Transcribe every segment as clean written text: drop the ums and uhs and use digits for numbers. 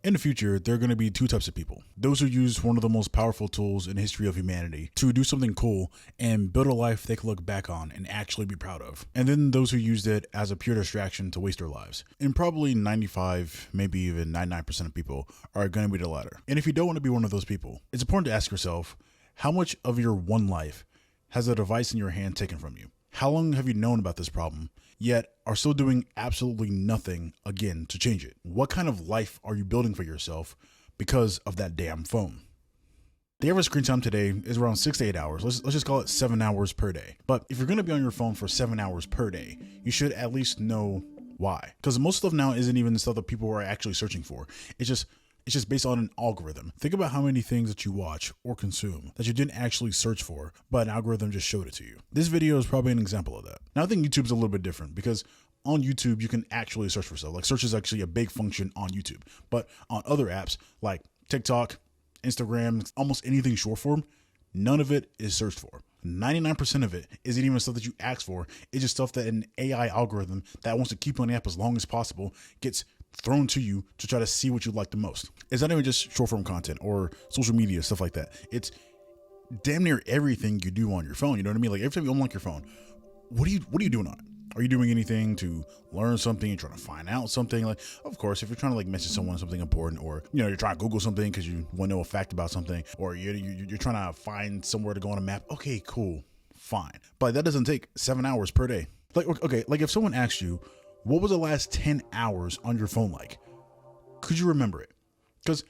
In the future, there are going to be two types of people. Those who use one of the most powerful tools in the history of humanity to do something cool and build a life they can look back on and actually be proud of. And then those who used it as a pure distraction to waste their lives. And probably 95, maybe even 99% of people are going to be the latter. And if you don't want to be one of those people, it's important to ask yourself, how much of your one life has a device in your hand taken from you? How long have you known about this problem, yet are still doing absolutely nothing again to change it? What kind of life are you building for yourself because of that damn phone? The average screen time today is around 6 to 8 hours. Let's just call it 7 hours per day. But if you're going to be on your phone for 7 hours per day, you should at least know why. Because most stuff now isn't even the stuff that people are actually searching for. It's just based on an algorithm. Think about how many things that you watch or consume that you didn't actually search for, but an algorithm just showed it to you. This video is probably an example of that. Now I think YouTube's a little bit different because on YouTube, you can actually search for stuff. Like search is actually a big function on YouTube, but on other apps like TikTok, Instagram, almost anything short form, none of it is searched for. 99% of it isn't even stuff that you ask for. It's just stuff that an AI algorithm that wants to keep on the app as long as possible gets thrown to you to try to see what you like the most. It's not even just short form content or social media, stuff like that. It's damn near everything you do on your phone. You know what I mean? Like every time you unlock your phone, what are you doing on it? Are you doing anything to learn something? You're trying to find out something? Like, of course, if you're trying to like message someone something important, or you're trying to Google something because you want to know a fact about something, or you're trying to find somewhere to go on a map. Okay, cool, fine. But that doesn't take 7 hours per day. Like, okay, like if someone asked you, what was the last 10 hours on your phone like? Could you remember it? Because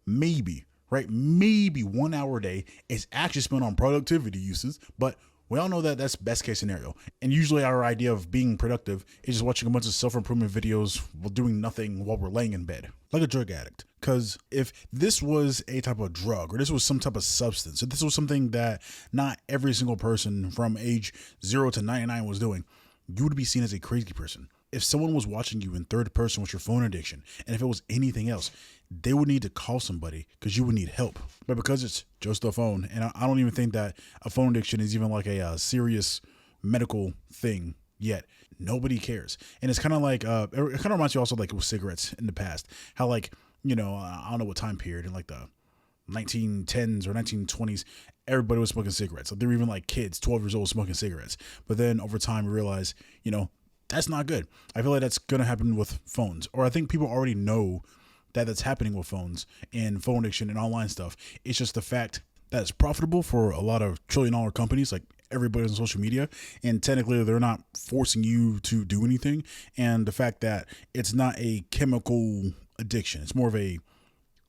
maybe 1 hour a day is actually spent on productivity uses, but we all know that that's best case scenario. And usually our idea of being productive is just watching a bunch of self-improvement videos while doing nothing while we're laying in bed, like a drug addict. Because if this was a type of drug, or this was some type of substance, if this was something that not every single person from age 0 to 99 was doing, you would be seen as a crazy person. If someone was watching you in third person with your phone addiction, and if it was anything else, they would need to call somebody because you would need help. But because it's just a phone, and I don't even think that a phone addiction is even like a serious medical thing yet, nobody cares. And it's kind of like, it kind of reminds you also like with cigarettes in the past, how like, I don't know what time period in like the 1910s or 1920s, everybody was smoking cigarettes. So they were even like kids, 12 years old, smoking cigarettes. But then over time, we realized, that's not good. I feel like that's going to happen with phones, or I think people already know that that's happening with phones and phone addiction and online stuff. It's just the fact that it's profitable for a lot of trillion-dollar companies, like everybody on social media, and technically they're not forcing you to do anything. And the fact that it's not a chemical addiction, it's more of a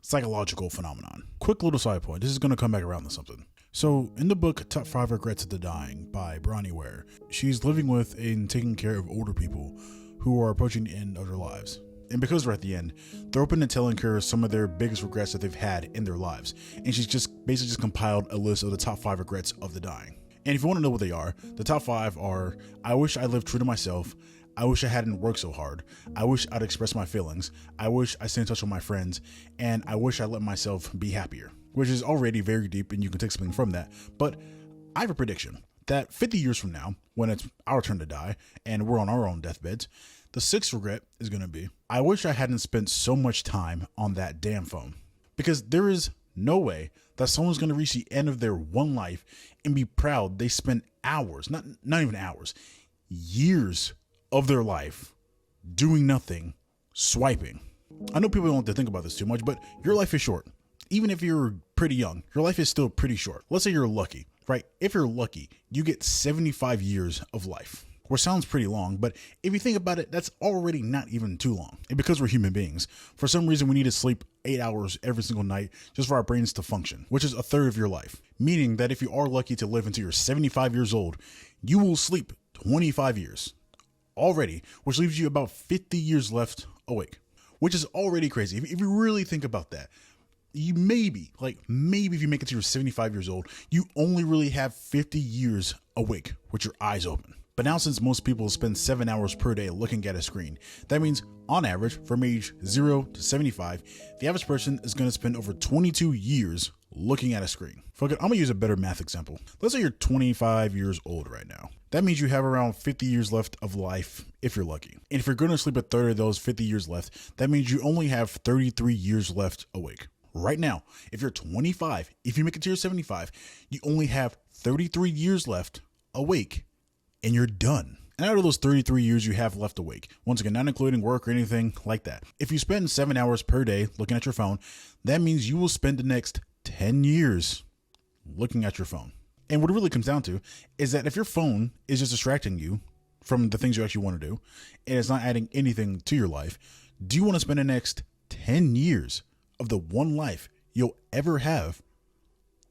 psychological phenomenon. Quick little side point. This is going to come back around to something. So in the book Top 5 Regrets of the Dying by Bronnie Ware, she's living with and taking care of older people who are approaching the end of their lives. And because they're at the end, they're open to telling her some of their biggest regrets that they've had in their lives. And she's just basically just compiled a list of the top 5 regrets of the dying. And if you want to know what they are, the top 5 are: I wish I lived true to myself. I wish I hadn't worked so hard. I wish I'd expressed my feelings. I wish I stayed in touch with my friends. And I wish I let myself be happier. Which is already very deep, and you can take something from that. But I have a prediction that 50 years from now, when it's our turn to die and we're on our own deathbeds, the 6th regret is going to be, I wish I hadn't spent so much time on that damn phone. Because there is no way that someone's going to reach the end of their one life and be proud they spent hours, not even hours, years of their life doing nothing, swiping. I know people don't like to think about this too much, but your life is short. Even if you're pretty young, your life is still pretty short. Let's say you're lucky, right? If you're lucky, you get 75 years of life, which sounds pretty long, but if you think about it, that's already not even too long. And because we're human beings, for some reason, we need to sleep 8 hours every single night just for our brains to function, which is a third of your life. Meaning that if you are lucky to live until you're 75 years old, you will sleep 25 years already, which leaves you about 50 years left awake, which is already crazy. If you really think about that, you maybe if you make it to your 75 years old, you only really have 50 years awake with your eyes open. But now, since most people spend 7 hours per day looking at a screen, that means on average from age 0 to 75, the average person is going to spend over 22 years looking at a screen. Fuck it, I'm gonna use a better math example. Let's say you're 25 years old right now. That means you have around 50 years left of life if you're lucky. And if you're gonna sleep a third of those 50 years left, that means you only have 33 years left awake. Right now, if you're 25, if you make it to your 75, you only have 33 years left awake and you're done. And out of those 33 years you have left awake, once again, not including work or anything like that, if you spend 7 hours per day looking at your phone, that means you will spend the next 10 years looking at your phone. And what it really comes down to is that if your phone is just distracting you from the things you actually want to do, and it's not adding anything to your life, do you want to spend the next 10 years of the one life you'll ever have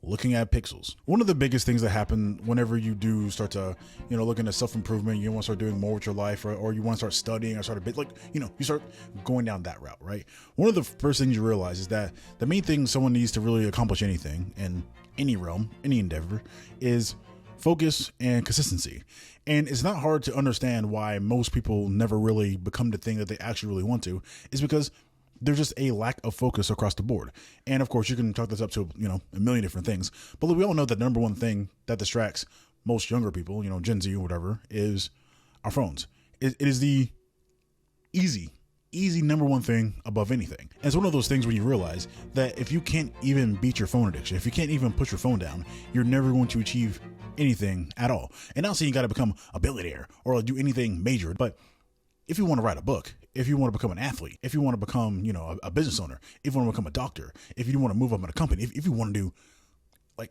looking at pixels? One of the biggest things that happen whenever you do start to, look into self-improvement, you want to start doing more with your life, or you want to start studying or start a bit, you start going down that route, right? One of the first things you realize is that the main thing someone needs to really accomplish anything in any realm, any endeavor, is focus and consistency. And it's not hard to understand why most people never really become the thing that they actually really want to, is because there's just a lack of focus across the board. And of course, you can chalk this up to, a million different things. But we all know that the number one thing that distracts most younger people, Gen Z or whatever, is our phones. It is the easy number one thing above anything. And it's one of those things when you realize that if you can't even beat your phone addiction, if you can't even put your phone down, you're never going to achieve anything at all. And not saying you got to become a billionaire or do anything major, but if you want to write a book, if you want to become an athlete, if you want to become, a business owner, if you want to become a doctor, if you want to move up in a company, if you want to do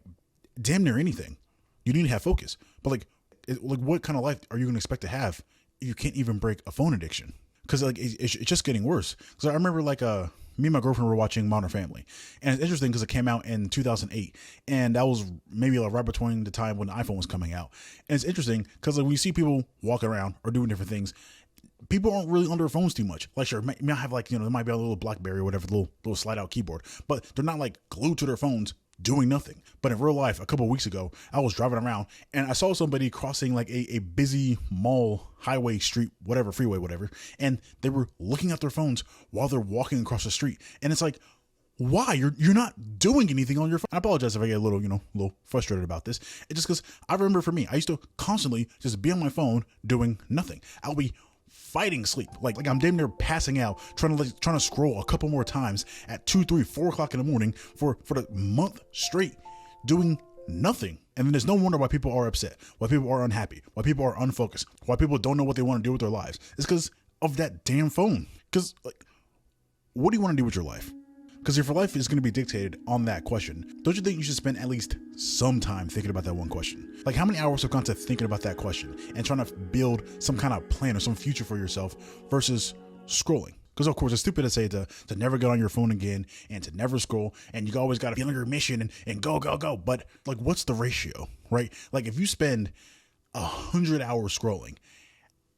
damn near anything, you need to have focus. But what kind of life are you going to expect to have if you can't even break a phone addiction? Because it's just getting worse. Because I remember me and my girlfriend were watching Modern Family, and it's interesting because it came out in 2008, and that was maybe right between the time when the iPhone was coming out. And it's interesting because we see people walking around or doing different things. People aren't really on their phones too much. Sure, may have there might be a little BlackBerry or whatever, little slide out keyboard, but they're not glued to their phones doing nothing. But in real life, a couple of weeks ago, I was driving around and I saw somebody crossing a busy mall, highway, street, whatever, freeway, whatever, and they were looking at their phones while they're walking across the street. And it's why? You're not doing anything on your phone. I apologize if I get a little frustrated about this. It's just because I remember for me, I used to constantly just be on my phone doing nothing. I'll be fighting sleep. I'm damn near passing out, trying to scroll a couple more times at 2, 3, 4 o'clock in the morning for the month straight, doing nothing. And then there's no wonder why people are upset, why people are unhappy, why people are unfocused, why people don't know what they want to do with their lives. It's because of that damn phone. Because what do you want to do with your life? Because if your life is going to be dictated on that question, don't you think you should spend at least some time thinking about that one question? How many hours have gone to thinking about that question and trying to build some kind of plan or some future for yourself versus scrolling? Because of course it's stupid to say to never get on your phone again and to never scroll, and you always got to be on your mission and go. But what's the ratio, right? If you spend 100 hours scrolling,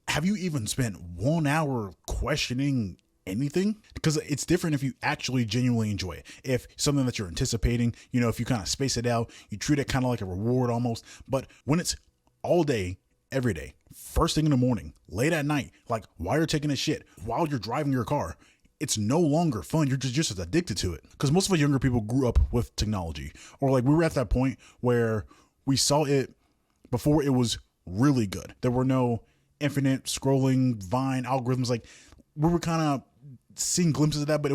have you even spent 1 hour questioning anything? Because it's different if you actually genuinely enjoy it. If something that you're anticipating, if you kind of space it out, you treat it kind of like a reward almost. But when it's all day, every day, first thing in the morning, late at night, while you're taking a shit, while you're driving your car, it's no longer fun. You're just as addicted to it. Because most of us younger people grew up with technology, or we were at that point where we saw it before it was really good. There were no infinite scrolling Vine algorithms. We were kind of seeing glimpses of that, but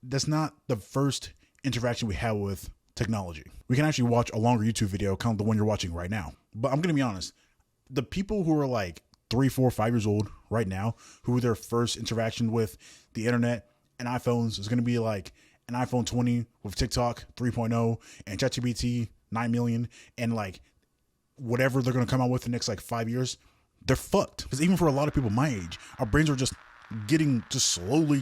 that's not the first interaction we had with technology. We can actually watch a longer YouTube video, kind of the one you're watching right now. But I'm going to be honest, the people who are 3, 4, 5 years old right now, who their first interaction with the internet and iPhones is going to be an iPhone 20 with TikTok 3.0 and ChatGPT 9 million and whatever they're going to come out with the next 5 years, they're fucked. Because even for a lot of people my age, our brains are just getting slowly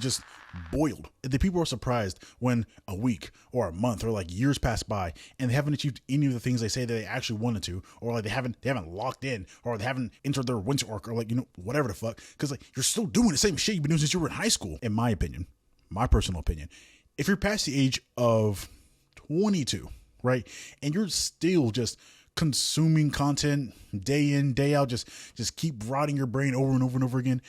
boiled. The people are surprised when a week or a month or years pass by and they haven't achieved any of the things they say that they actually wanted to, or they haven't locked in, or they haven't entered their winter arc, or whatever the fuck. Because you're still doing the same shit you've been doing since you were in high school. In my opinion, my personal opinion, if you're past the age of 22, right, and you're still just consuming content day in, day out, just keep rotting your brain over and over and over again,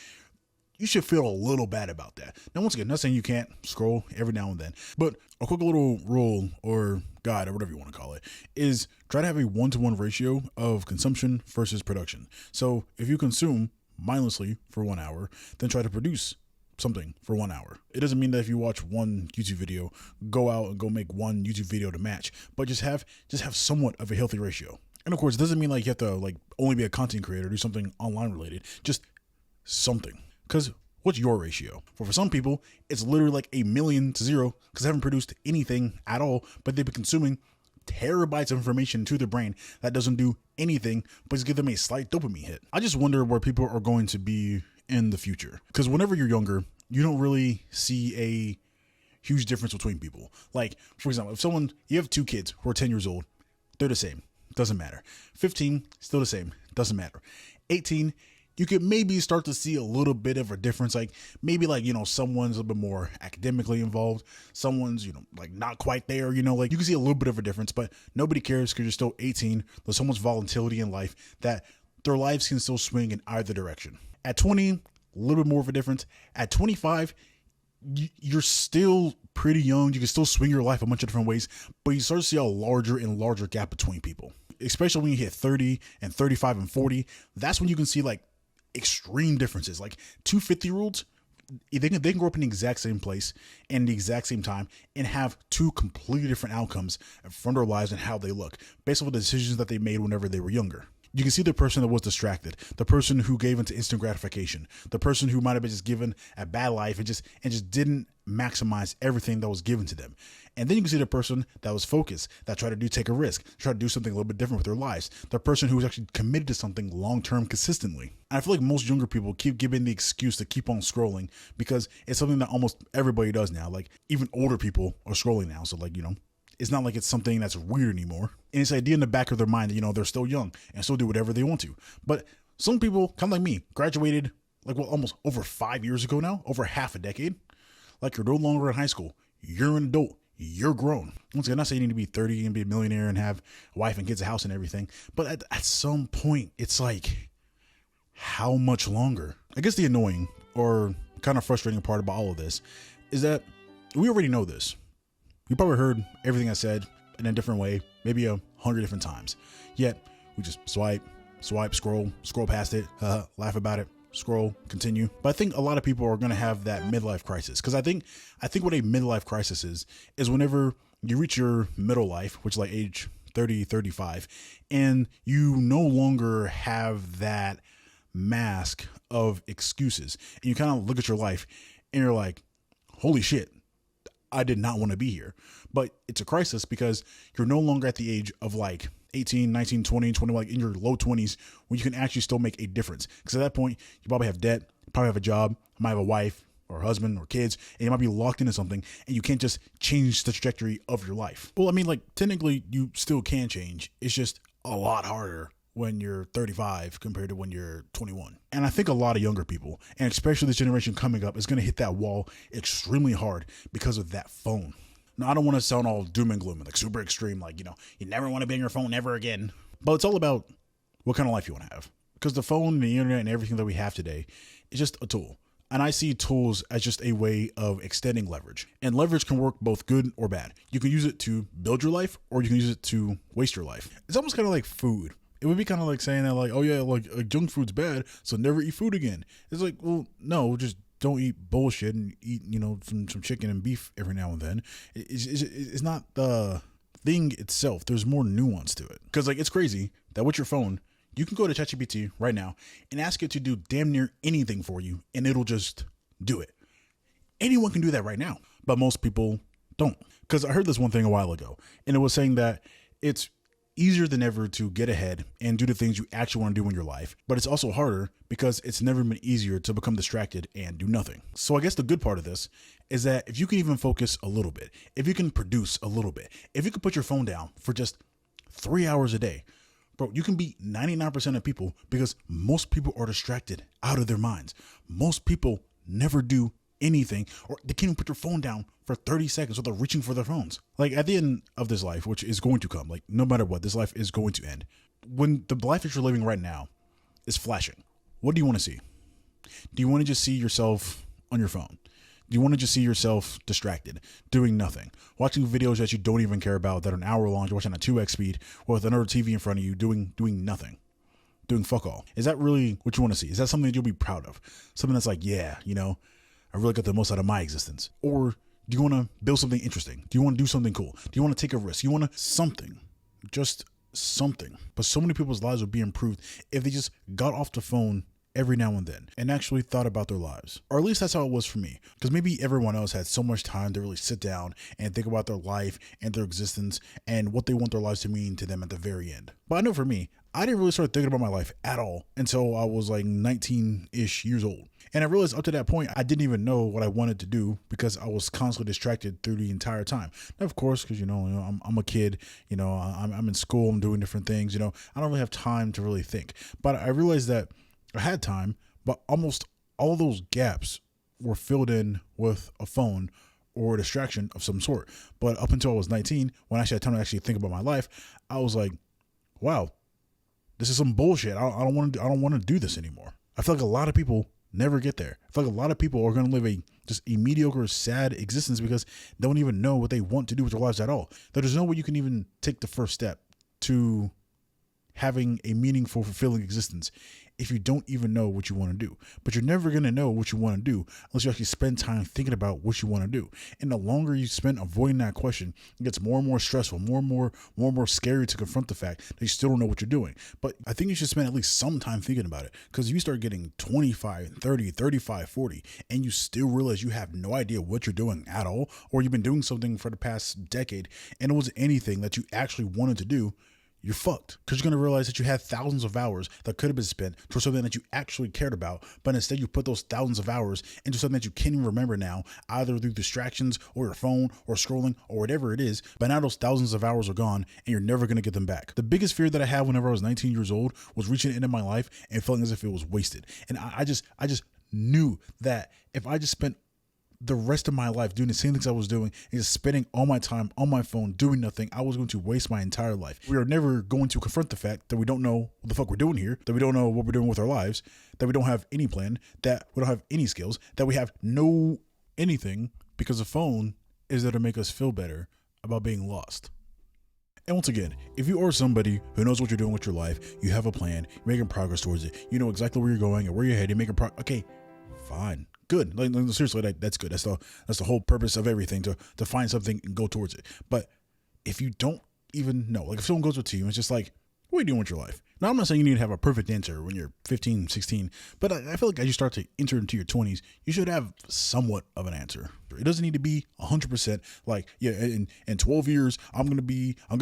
you should feel a little bad about that. Now, once again, not saying you can't scroll every now and then, but a quick little rule or guide or whatever you want to call it is try to have a 1-to-1 ratio of consumption versus production. So if you consume mindlessly for 1 hour, then try to produce something for 1 hour. It doesn't mean that if you watch one YouTube video, go out and go make one YouTube video to match, but just have somewhat of a healthy ratio. And of course, it doesn't mean like you have to like only be a content creator, do something online related, just something. Because what's your ratio? For some people, it's literally like 1,000,000 to 0 because they haven't produced anything at all, but they've been consuming terabytes of information to their brain that doesn't do anything but just give them a slight dopamine hit. I just wonder where people are going to be in the future. Because whenever you're younger, you don't really see a huge difference between people. Like, for example, if you have 2 kids who are 10 years old, they're the same. Doesn't matter. 15, still the same. Doesn't matter. 18, you could maybe start to see a little bit of a difference. Like maybe like, someone's a little bit more academically involved. Someone's, like not quite there, like you can see a little bit of a difference, but nobody cares because you're still 18. There's so much volatility in life that their lives can still swing in either direction. At 20, a little bit more of a difference. At 25, you're still pretty young. You can still swing your life a bunch of different ways, but you start to see a larger and larger gap between people, especially when you hit 30 and 35 and 40. That's when you can see like extreme differences. Like 2 50-year-olds, they can grow up in the exact same place and the exact same time and have 2 completely different outcomes from their lives and how they look based on the decisions that they made whenever they were younger. You can see the person that was distracted, the person who gave into instant gratification, the person who might have been just given a bad life and just didn't maximize everything that was given to them. And then you can see the person that was focused, that tried to take a risk, try to do something a little bit different with their lives, the person who was actually committed to something long-term consistently. And I feel like most younger people keep giving the excuse to keep on scrolling because it's something that almost everybody does now. Like even older people are scrolling now. So like, it's not like it's something that's weird anymore. And it's the idea in the back of their mind that, they're still young and still do whatever they want to. But some people, kind of like me, graduated almost over 5 years ago now, over half a decade. Like you're no longer in high school. You're an adult. You're grown. Once again, I'm not saying you need to be 30 and be a millionaire and have a wife and kids, a house and everything. But at some point, it's like, how much longer? I guess the annoying or kind of frustrating part about all of this is that we already know this. You probably heard everything I said in a different way, maybe 100 different times. Yet we just swipe, scroll past it, laugh about it, scroll, continue. But I think a lot of people are going to have that midlife crisis. Because I think what a midlife crisis is whenever you reach your middle life, which is like age 30, 35, and you no longer have that mask of excuses. And you kind of look at your life and you're like, holy shit, I did not want to be here. But it's a crisis because you're no longer at the age of like 18, 19, 20, 20, like in your low 20s when you can actually still make a difference. Because at that point, you probably have debt, probably have a job, might have a wife or husband or kids, and you might be locked into something and you can't just change the trajectory of your life. Well, I mean, like technically you still can change. It's just a lot harder when you're 35 compared to when you're 21. And I think a lot of younger people, and especially this generation coming up, is going to hit that wall extremely hard because of that phone. Now, I don't want to sound all doom and gloom, like super extreme, like, you never want to be on your phone ever again. But it's all about what kind of life you want to have. Because the phone and the internet and everything that we have today is just a tool. And I see tools as just a way of extending leverage. And leverage can work both good or bad. You can use it to build your life, or you can use it to waste your life. It's almost kind of like food. It would be kind of like saying that, like, oh yeah, like junk food's bad, so never eat food again. It's like, well, no, just don't eat bullshit and eat, some chicken and beef every now and then. It's not the thing itself. There's more nuance to it. Because like it's crazy that with your phone, you can go to ChatGPT right now and ask it to do damn near anything for you, and it'll just do it. Anyone can do that right now, but most people don't. Because I heard this one thing a while ago, and it was saying that it's easier than ever to get ahead and do the things you actually want to do in your life, but it's also harder because it's never been easier to become distracted and do nothing. So I guess the good part of this is that if you can even focus a little bit, if you can produce a little bit, if you can put your phone down for just 3 hours a day, bro, you can beat 99% of people because most people are distracted out of their minds. Most people never do anything, or they can't even put their phone down for 30 seconds without reaching for their phones. Like at the end of this life, which is going to come, like no matter what, this life is going to end. When the life that you're living right now is flashing, what do you want to see? Do you want to just see yourself on your phone? Do you want to just see yourself distracted, doing nothing, watching videos that you don't even care about that are an hour long, you're watching at 2x speed, or with another TV in front of you, doing nothing, doing fuck all? Is that really what you want to see? Is that something that you'll be proud of? Something that's like, yeah, I really got the most out of my existence. Or do you want to build something interesting? Do you want to do something cool? Do you want to take a risk? You want to something, just something. But so many people's lives would be improved if they just got off the phone every now and then and actually thought about their lives. Or at least that's how it was for me, because maybe everyone else had so much time to really sit down and think about their life and their existence and what they want their lives to mean to them at the very end. But I know for me, I didn't really start thinking about my life at all until I was like 19-ish years old. And I realized up to that point, I didn't even know what I wanted to do because I was constantly distracted through the entire time. And of course, because, I'm a kid, I'm in school, I'm doing different things, I don't really have time to really think. But I realized that I had time, but almost all those gaps were filled in with a phone or a distraction of some sort. But up until I was 19, when I actually had time to actually think about my life, I was like, wow, this is some bullshit. I don't want to do this anymore. I feel like a lot of people never get there. I feel like a lot of people are going to live a mediocre, sad existence because they don't even know what they want to do with their lives at all. There's no way you can even take the first step to having a meaningful, fulfilling existence if you don't even know what you want to do. But you're never going to know what you want to do unless you actually spend time thinking about what you want to do. And the longer you spend avoiding that question, it gets more and more stressful, more and more scary to confront the fact that you still don't know what you're doing. But I think you should spend at least some time thinking about it, because if you start getting 25, 30, 35, 40, and you still realize you have no idea what you're doing at all, or you've been doing something for the past decade and it wasn't anything that you actually wanted to do, you're fucked, because you're going to realize that you had thousands of hours that could have been spent for something that you actually cared about, but instead you put those thousands of hours into something that you can't even remember now, either through distractions or your phone or scrolling or whatever it is. But now those thousands of hours are gone and you're never going to get them back. The biggest fear that I had whenever I was 19 years old was reaching the end of my life and feeling as if it was wasted. And I just knew that if I just spent the rest of my life doing the same things I was doing and just spending all my time on my phone doing nothing, I was going to waste my entire life. We are never going to confront the fact that we don't know what the fuck we're doing here, that we don't know what we're doing with our lives, that we don't have any plan, that we don't have any skills, that we have no anything, because the phone is there to make us feel better about being lost. And once again, if you are somebody who knows what you're doing with your life, you have a plan, you're making progress towards it, you know exactly where you're going and where you're headed, making okay, fine. Good. Like, seriously, that's good. That's the whole purpose of everything, to find something and go towards it. But if you don't even know, like if someone goes up to you and it's just like, what are you doing with your life? Now, I'm not saying you need to have a perfect answer when you're 15, 16, but I feel like as you start to enter into your 20s, you should have somewhat of an answer. It doesn't need to be 100% like, yeah, in 12 years, I'm going to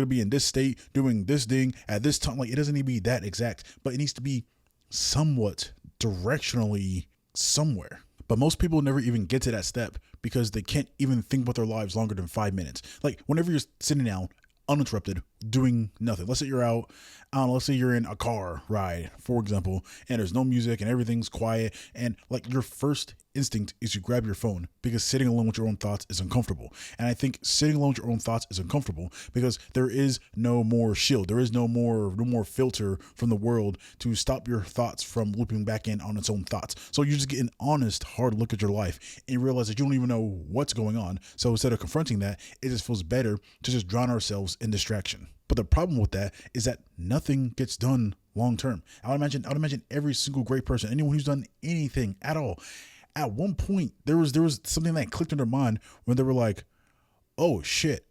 be in this state doing this thing at this time. Like, it doesn't need to be that exact, but it needs to be somewhat directionally somewhere. But most people never even get to that step because they can't even think about their lives longer than 5 minutes. Like, whenever you're sitting down, uninterrupted, doing nothing. Let's say you're out, let's say you're in a car ride, for example, and there's no music and everything's quiet. And like, your first instinct is to grab your phone because sitting alone with your own thoughts is uncomfortable. And I think sitting alone with your own thoughts is uncomfortable because there is no more shield. There is no more filter from the world to stop your thoughts from looping back in on its own thoughts. So you just get an honest, hard look at your life and you realize that you don't even know what's going on. So instead of confronting that, it just feels better to just drown ourselves in distraction. But the problem with that is that nothing gets done long term. I would imagine every single great person, anyone who's done anything at all, at one point there was something that clicked in their mind when they were like, oh shit,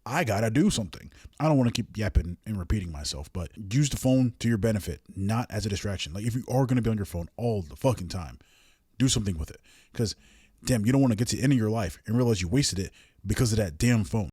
I gotta do something. I don't want to keep yapping and repeating myself, but use the phone to your benefit, not as a distraction. Like, if you are going to be on your phone all the fucking time, do something with it. Because damn, you don't want to get to the end of your life and realize you wasted it because of that damn phone.